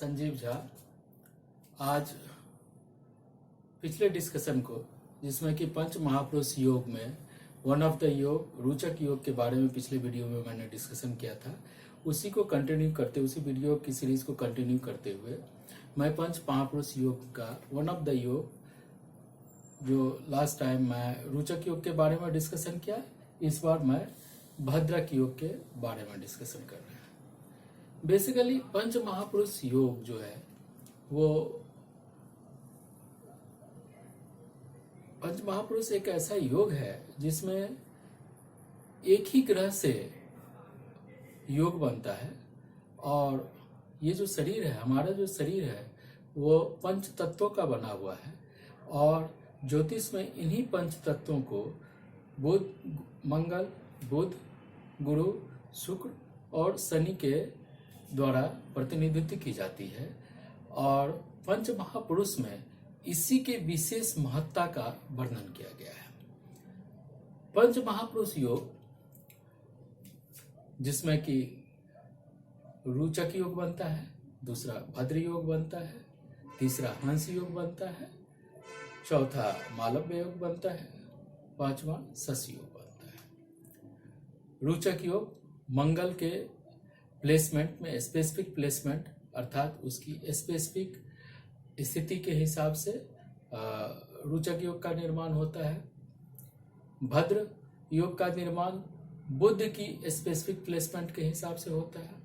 संजीव झा। आज पिछले डिस्कशन को, जिसमें कि पंच महापुरुष योग में वन ऑफ द योग रोचक योग के बारे में पिछले वीडियो में मैंने डिस्कशन किया था, उसी को कंटिन्यू करते, उसी वीडियो की सीरीज को कंटिन्यू करते हुए मैं पंच महापुरुष योग का वन ऑफ द योग, जो लास्ट टाइम मैं रोचक योग के बारे में डिस्कशन किया, इस बार मैं भद्रक योग के बारे में डिस्कशन कर रहे हैं। बेसिकली पंच महापुरुष योग जो है वो पंच महापुरुष एक ऐसा योग है जिसमें एक ही ग्रह से योग बनता है, और ये जो शरीर है, हमारा जो शरीर है वो पंच तत्वों का बना हुआ है, और ज्योतिष में इन्हीं पंच तत्वों को बुध, मंगल, बुध, गुरु, शुक्र और शनि के द्वारा प्रतिनिधित्व की जाती है। और पंच महापुरुष में इसी के विशेष महत्ता का वर्णन किया गया है। पंच महापुरुष योग, जिसमें कि रोचक योग बनता है, दूसरा भद्र योग बनता है, तीसरा हंस योग बनता है, चौथा मालव्य योग बनता है, पांचवा शश योग बनता है। रोचक योग मंगल के प्लेसमेंट में स्पेसिफिक प्लेसमेंट, अर्थात उसकी स्पेसिफिक स्थिति के हिसाब से रोचक योग का निर्माण होता है। भद्र योग का निर्माण बुध की स्पेसिफिक प्लेसमेंट के हिसाब से होता है।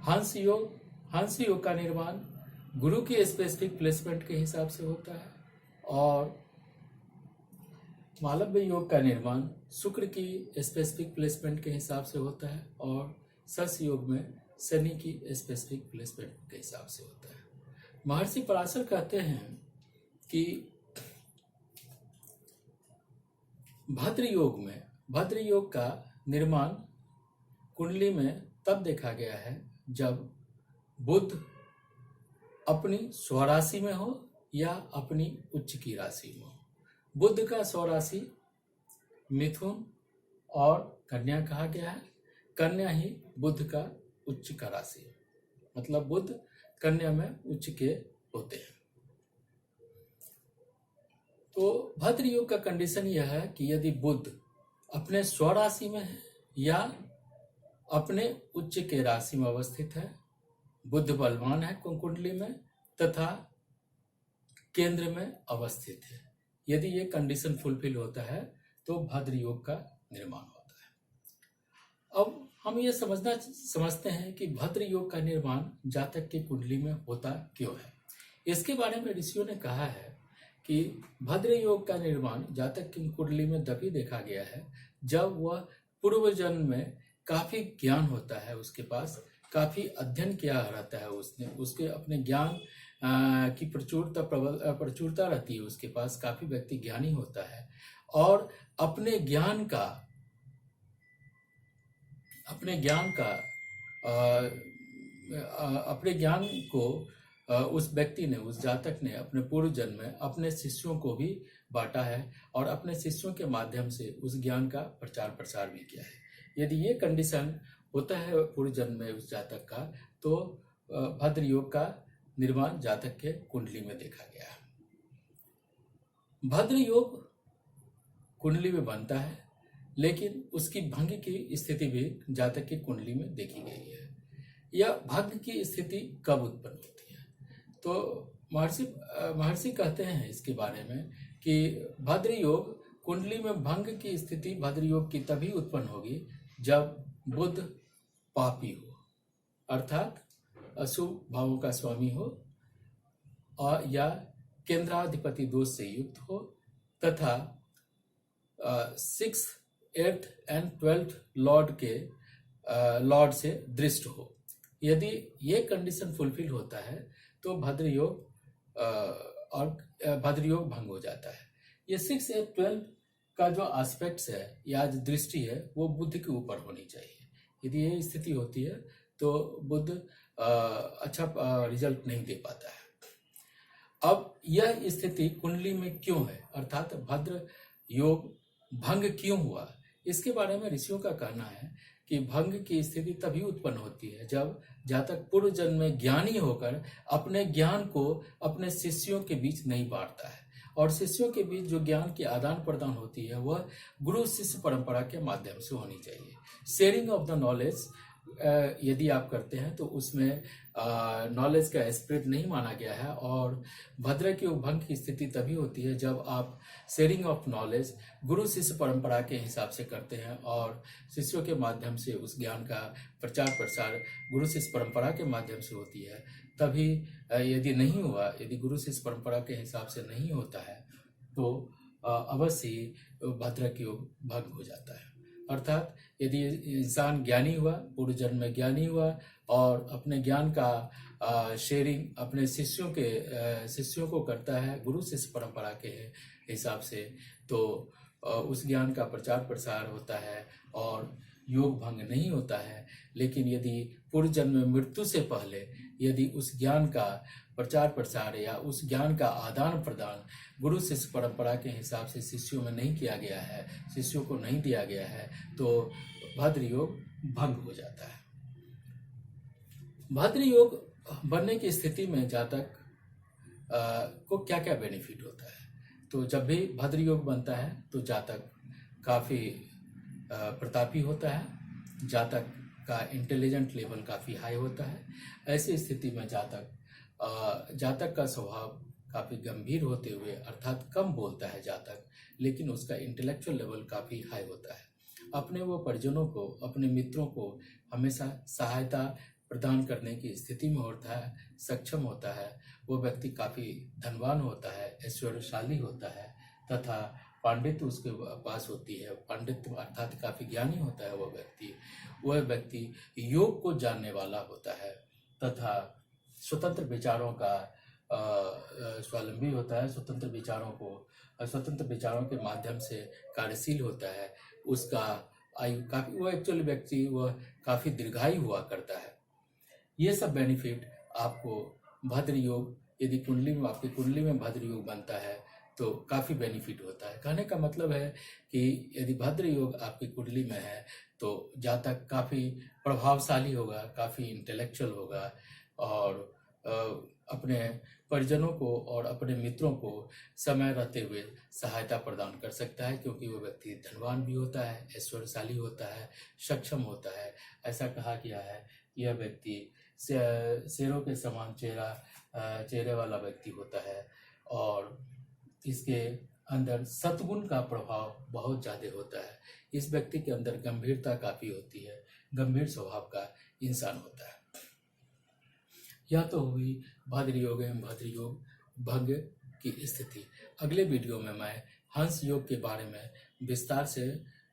हंस योग का निर्माण गुरु की स्पेसिफिक प्लेसमेंट के हिसाब से होता है, और मालव्य योग का निर्माण शुक्र की स्पेसिफिक प्लेसमेंट के हिसाब से होता है, और शश योग में शनि की स्पेसिफिक प्लेसमेंट के हिसाब से होता है। महर्षि पराशर कहते हैं कि भद्र योग का निर्माण कुंडली में तब देखा गया है जब बुध अपनी स्वराशि में हो या अपनी उच्च की राशि में हो। बुध का स्वराशि मिथुन और कन्या कहा गया है। कन्या ही बुध का उच्च का राशि है, मतलब बुध कन्या में उच्च के होते हैं। तो भद्र योग का कंडीशन यह है कि यदि बुध अपने स्वराशि में है या अपने उच्च के राशि में अवस्थित है, बुध बलवान है कुंडली में तथा केंद्र में अवस्थित है, यदि ये कंडीशन फुलफिल होता है तो भद्र योग का निर्माण होता है। अब हम ये समझते हैं कि भद्र योग का निर्माण जातक की कुंडली में होता क्यों है। इसके बारे में ऋषियों ने कहा है कि भद्र योग का निर्माण जातक की कुंडली में तभी देखा गया है जब वह पूर्व जन्म में काफी ज्ञान होता है, उसके पास काफी अध्ययन किया रहता है, उसने उसके अपने ज्ञान की प्रचुरता रहती है, उसके पास काफी व्यक्ति ज्ञानी होता है, और अपने ज्ञान को उस व्यक्ति ने, उस जातक ने अपने पूर्व जन्म में अपने शिष्यों को भी बांटा है, और अपने शिष्यों के माध्यम से उस ज्ञान का प्रचार प्रसार भी किया है। यदि ये कंडीशन होता है पूर्व जन्म में उस जातक का, तो भद्र योग का निर्माण जातक के कुंडली में देखा गया है। भद्र योग कुंडली में बनता है, लेकिन उसकी भंग की स्थिति भी जातक की कुंडली में देखी गई है। यह भंग की स्थिति कब उत्पन्न होती है? तो महर्षि कहते हैं इसके बारे में कि भद्र योग कुंडली में भंग की स्थिति भद्र योग की तभी उत्पन्न होगी जब बुध पापी हो, अर्थात अशुभ भावों का स्वामी हो, और या केंद्राधिपति दोष से युक्त हो, तथा 6th, 8th and 12th Lord से दृष्ट हो। यदि ये कंडीशन फुलफिल होता है तो भद्र योग भंग हो जाता है। ये 6, 8, 12 का जो एस्पेक्ट्स है या जो दृष्टि है वो बुध के ऊपर होनी चाहिए। यदि ये स्थिति होती है तो बुध अच्छा रिजल्ट नहीं दे पाता है। अब यह स्थिति कुंडली में क्यों है, अर्थात भद्र योग भंग क्यों हुआ, इसके बारे में ऋषियों का कहना है कि भंग की स्थिति तभी उत्पन्न होती है जब जातक पूर्व जन्म में ज्ञानी होकर अपने ज्ञान को अपने शिष्यों के बीच नहीं बांटता है। और शिष्यों के बीच जो ज्ञान की आदान प्रदान होती है वह गुरु शिष्य परंपरा के माध्यम से होनी चाहिए। शेयरिंग ऑफ द नॉलेज यदि आप करते हैं तो उसमें नॉलेज का स्प्रेड नहीं माना गया है। और भद्रक योग भंग की स्थिति तभी होती है जब आप शेयरिंग ऑफ नॉलेज गुरु शिष्य परंपरा के हिसाब से करते हैं और शिष्यों के माध्यम से उस ज्ञान का प्रचार प्रसार गुरु शिष्य परंपरा के माध्यम से होती है। तभी यदि नहीं हुआ, यदि गुरु शिष्य परंपरा के हिसाब से नहीं होता है तो अवश्य ही भद्रक योग भंग हो जाता है। अर्थात यदि इंसान ज्ञानी हुआ, पूर्व जन्म में ज्ञानी हुआ और अपने ज्ञान का शेयरिंग अपने शिष्यों को करता है गुरु शिष्य परंपरा के हिसाब से, तो उस ज्ञान का प्रचार प्रसार होता है और योग भंग नहीं होता है। लेकिन यदि पूर्व जन्म में मृत्यु से पहले यदि उस ज्ञान का प्रचार प्रसार या उस ज्ञान का आदान प्रदान गुरु शिष्य परंपरा के हिसाब से शिष्यों में नहीं किया गया है, शिष्यों को नहीं दिया गया है, तो भद्र योग भंग हो जाता है। भद्र योग बनने की स्थिति में जातक को क्या क्या बेनिफिट होता है? तो जब भी भद्र योग बनता है तो जातक काफ़ी प्रतापी होता है, जातक का इंटेलिजेंट लेवल काफ़ी हाई होता है। ऐसी स्थिति में जातक का स्वभाव काफ़ी गंभीर होते हुए अर्थात कम बोलता है जातक, लेकिन उसका इंटेलेक्चुअल लेवल काफ़ी हाई होता है। अपने वो परिजनों को, अपने मित्रों को हमेशा सहायता प्रदान करने की स्थिति में होता है, सक्षम होता है। वो व्यक्ति काफ़ी धनवान होता है, ऐश्वर्यशाली होता है तथा पांडित्य उसके पास होती है। पांडित्य अर्थात काफ़ी ज्ञानी होता है वह व्यक्ति योग को जानने वाला होता है तथा स्वतंत्र विचारों का स्वावलंबी होता है। स्वतंत्र विचारों के माध्यम से कार्यशील होता है। उसका आयु काफ़ी, वो एक्चुअली व्यक्ति वह काफ़ी दीर्घायु हुआ करता है। ये सब बेनिफिट आपको भद्र योग, यदि आपकी कुंडली में भद्र योग बनता है तो काफ़ी बेनिफिट होता है। कहने का मतलब है कि यदि भद्र योग आपकी कुंडली में है तो जातक काफ़ी प्रभावशाली होगा, काफ़ी इंटेलेक्चुअल होगा और अपने परिजनों को और अपने मित्रों को समय रहते हुए सहायता प्रदान कर सकता है, क्योंकि वो व्यक्ति धनवान भी होता है, ऐश्वर्यशाली होता है, सक्षम होता है। ऐसा कहा गया है यह व्यक्ति शेरों के समान चेहरे वाला व्यक्ति होता है और इसके अंदर सद्गुण का प्रभाव बहुत ज़्यादा होता है। इस व्यक्ति के अंदर गंभीरता काफ़ी होती है, गंभीर स्वभाव का इंसान होता है। यह तो हुई भद्र योग एवं भद्र योग भंग की स्थिति। अगले वीडियो में मैं हंस योग के बारे में विस्तार से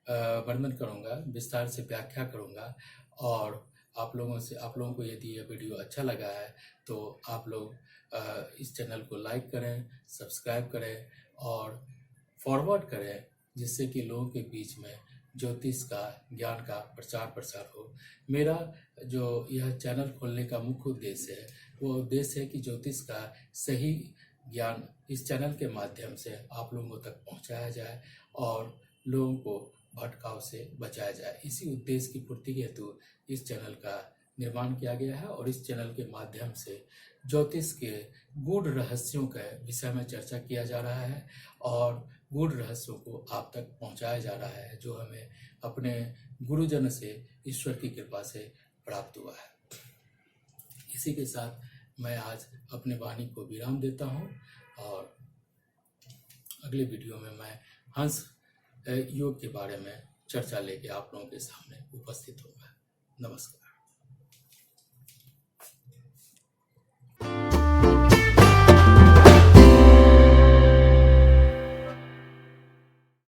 वर्णन करूँगा, विस्तार से व्याख्या करूँगा। और आप लोगों को यदि यह वीडियो अच्छा लगा है तो आप लोग इस चैनल को लाइक करें, सब्सक्राइब करें और फॉरवर्ड करें, जिससे कि लोगों के बीच में ज्योतिष का ज्ञान का प्रचार प्रसार हो। मेरा जो यह चैनल खोलने का मुख्य उद्देश्य है वो उद्देश्य है कि ज्योतिष का सही ज्ञान इस चैनल के माध्यम से आप लोगों तक पहुंचाया जाए और लोगों को भटकाव से बचाया जाए। इसी उद्देश्य की पूर्ति हेतु इस चैनल का निर्माण किया गया है और इस चैनल के माध्यम से ज्योतिष के गूढ़ रहस्यों के विषय में चर्चा किया जा रहा है और गूढ़ रहस्यों को आप तक पहुंचाया जा रहा है, जो हमें अपने गुरुजन से, ईश्वर की कृपा से प्राप्त हुआ है। इसी के साथ मैं आज अपने वाणी को विराम देता हूं और अगले वीडियो में मैं हंस योग के बारे में चर्चा लेके आप लोगों के सामने उपस्थित होगा। नमस्कार।